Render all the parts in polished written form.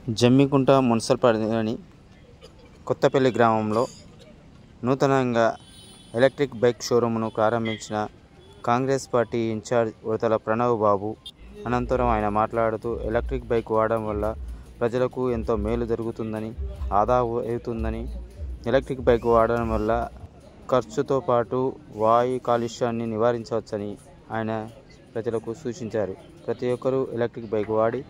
జమ్మికుంట మున్సిపాలిటీలోని కొత్తపల్లి గ్రామంలో నూతనంగా electric bike షోరూమ్ను ప్రారంభించిన కాంగ్రెస్ పార్టీ ఇన్ఛార్జ్ ఉడతల ప్రణవ్ బాబు. అనంతరం ఆయన మాట్లాడుతూ ఎలక్ట్రిక్ బైక్ వాడడం వల్ల ప్రజలకు ఎంతో మేలు జరుగుతుందని, ఆదా అవుతుందని, ఎలక్ట్రిక్ బైక్ వాడడం వల్ల ఖర్చుతో పాటు వాయు కాలుష్యాన్ని నివారించవచ్చని ఆయన ప్రజలకు సూచించారు. ప్రతి ఒక్కరూ ఎలక్ట్రిక్ బైక్ వాడి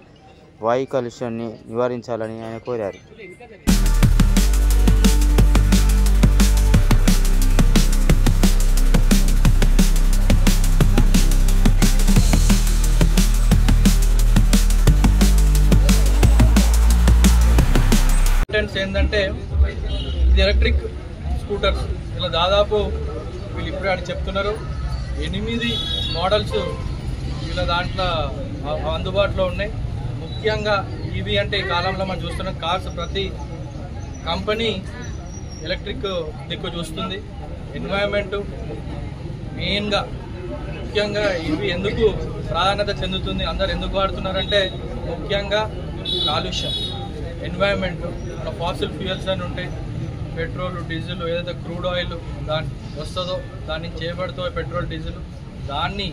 వాయు కాలుష్యాన్ని నివారించాలని ఆయన కోరారు. ఏంటంటే ఇది ఎలక్ట్రిక్ స్కూటర్స్ ఇలా దాదాపు వీళ్ళు ఇప్పుడే అని చెప్తున్నారు 8 మోడల్స్ వీళ్ళ దాంట్లో అందుబాటులో ఉన్నాయి. ముఖ్యంగా ఈవీ అంటే ఈ కాలంలో మనం చూస్తున్న కార్స్ ప్రతి కంపెనీ ఎలక్ట్రిక్ దిక్కు చూస్తుంది. ఎన్వైరన్మెంట్ మెయిన్గా ముఖ్యంగా ఇవి ఎందుకు ప్రాధాన్యత చెందుతుంది, అందరు ఎందుకు వాడుతున్నారంటే ముఖ్యంగా కాలుష్యం, ఎన్వైరన్మెంట్. మన ఫాసిల్ ఫ్యూయల్స్ అని ఉంటాయి, పెట్రోల్, డీజిల్, ఏదైతే క్రూడ్ ఆయిల్ దాని వస్తుందో దాని నుంచి చేయబడుతో పెట్రోల్, డీజిల్, దాన్ని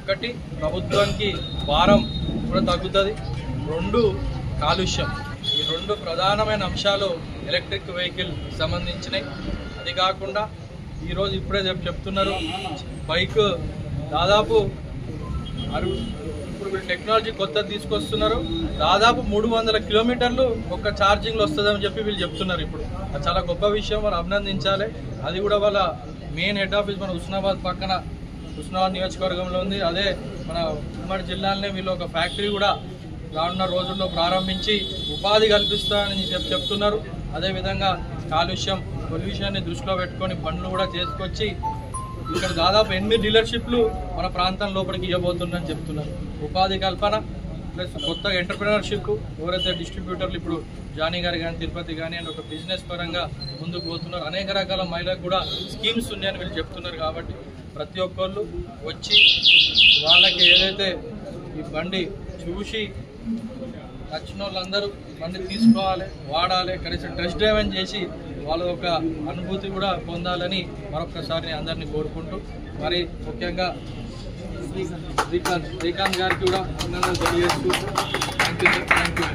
ఒకటి ప్రభుత్వానికి భారం కూడా తగ్గుతుంది. 2 కాలుష్యం. ఈ 2 ప్రధానమైన అంశాలు ఎలక్ట్రిక్ వెహికల్ సంబంధించినవి. అది కాకుండా ఈరోజు ఇప్పుడే చెప్తున్నారు బైక్ దాదాపు ఇప్పుడు టెక్నాలజీ కొత్తది తీసుకొస్తున్నారు. దాదాపు 300 కిలోమీటర్లు ఒక ఛార్జింగ్లో వస్తుందని చెప్పి వీళ్ళు చెప్తున్నారు. ఇప్పుడు అది చాలా గొప్ప విషయం, వాళ్ళు అభినందించాలి. అది కూడా వాళ్ళ మెయిన్ హెడ్ ఆఫీస్ మన హుస్నాబాద్ పక్కన హుస్నాబాద్ నియోజకవర్గంలో ఉంది. అదే మన ఉమ్మడి జిల్లాలోనే వీళ్ళు ఒక ఫ్యాక్టరీ కూడా రానున్న రోజుల్లో ప్రారంభించి ఉపాధి కల్పిస్తారని చెప్తున్నారు. అదేవిధంగా కాలుష్యం, పొల్యూషన్ని దృష్టిలో పెట్టుకొని బండ్లు కూడా చేసుకొచ్చి ఇక్కడ దాదాపు 8 డీలర్షిప్లు మన ప్రాంతం లోపలికి ఇవ్వబోతుందని చెప్తున్నారు. ఉపాధి కల్పన ప్లస్ కొత్త ఎంటర్ప్రినర్షిప్, ఎవరైతే డిస్ట్రిబ్యూటర్లు ఇప్పుడు జానీ గారు కానీ తిరుపతి కానీ అండ్ ఒక బిజినెస్ పరంగా ముందుకు పోతున్నారు. అనేక రకాల మహిళలకు కూడా స్కీమ్స్ ఉన్నాయని వీళ్ళు చెప్తున్నారు. కాబట్టి ప్రతి ఒక్కళ్ళు వచ్చి వాళ్ళకి ఏదైతే ఈ బండి చూసి నచ్చిన వాళ్ళందరూ బండి తీసుకోవాలి, వాడాలి, కనీసం టెస్ట్ డ్రైవ్ అని చేసి వాళ్ళ ఒక అనుభూతి కూడా పొందాలని మరొకసారి అందరినీ కోరుకుంటూ, మరి ముఖ్యంగా శ్రీకాంత్ గారికి కూడా అభినందనలు తెలియజేస్తూ థ్యాంక్ యూ.